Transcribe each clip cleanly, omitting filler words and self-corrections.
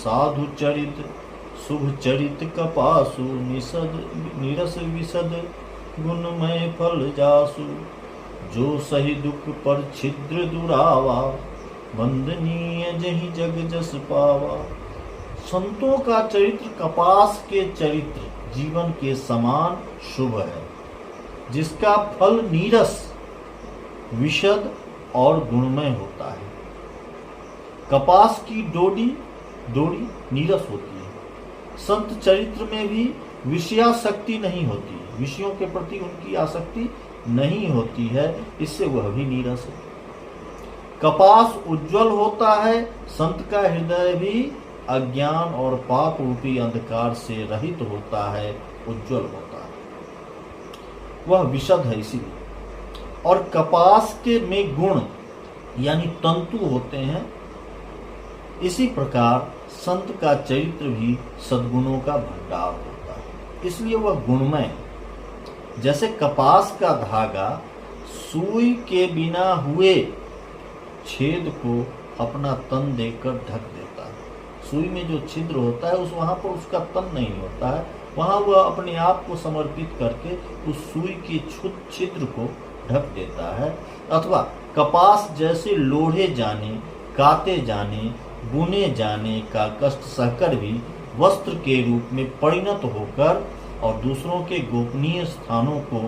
साधु चरित शुभ चरित कपासु, निरस विशद गुणमय फल जासु। जो सही दुख पर छिद्र दुरावा, वंदनीय जहि जग जस पावा। संतों का चरित्र कपास के चरित्र जीवन के समान शुभ है, जिसका फल नीरस विशद और गुणमय होता है। कपास की डोरी नीरस होती है। संत चरित्र में भी विषयासक्ति नहीं होती, विषयों के प्रति उनकी आसक्ति नहीं होती है, इससे वह भी नीरस है। कपास उज्जवल होता है, संत का हृदय भी अज्ञान और पाप रूपी अंधकार से रहित होता है, उज्जवल होता है, वह विशद है इसीलिए। और कपास के में गुण यानी तंतु होते हैं, इसी प्रकार संत का चरित्र भी सद्गुणों का भंडार होता है, इसलिए वह गुणमय है। जैसे कपास का धागा सुई के बिना हुए छेद को अपना तन देकर ढक देता है। सुई में जो छिद्र होता है वहां पर उसका तन नहीं होता है, वहां वह अपने आप को समर्पित करके उस सुई के छिद्र को ढक देता है। अथवा कपास जैसे लोढ़े जाने, काते जाने, बुने जाने का कष्ट सहकर भी वस्त्र के रूप में परिणत होकर और दूसरों के गोपनीय स्थानों को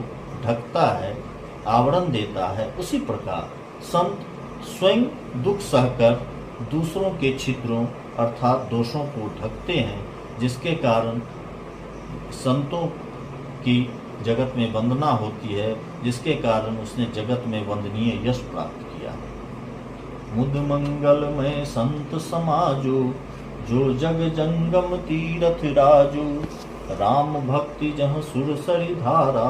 ढकता है, आवरण देता है, उसी प्रकार संत स्वयं दुख सहकर दूसरों के छिद्रों अर्थात दोषों को ढकते हैं, जिसके कारण संतों की जगत में वंदना होती है, जिसके कारण उसने जगत में वंदनीय यश प्राप्त किया। मुद मंगलमय संत समाजो, जो जग जंगम तीरथ राजो। राम भक्ति जहाँ सुरसरी धारा,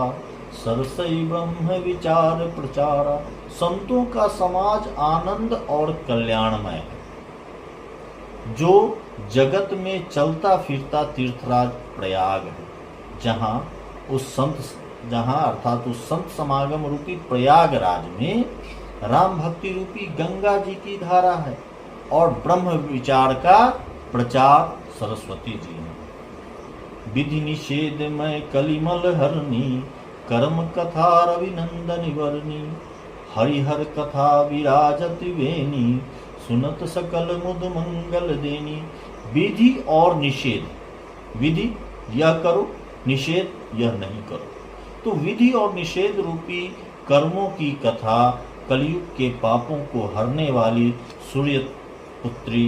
सरसई ब्रह्म विचार प्रचारा। संतों का समाज आनंद और कल्याणमय है, जो जगत में चलता फिरता तीर्थराज प्रयाग है, जहाँ अर्थात उस संत समागम रूपी प्रयागराज में राम भक्ति रूपी गंगा जी की धारा है और ब्रह्म विचार का प्रचार सरस्वती जी है। विधि निषेध में कलिमल हरनी, कर्म कथा रविनंदन वर्णी। हरिहर कथा विराजत वेनी, सुनत सकल मुद मंगल देनी। विधि और निषेध, विधि यह करो, निषेध यह नहीं करो। तो विधि और निषेध रूपी कर्मों की कथा कलयुग के पापों को हरने वाली सूर्य पुत्री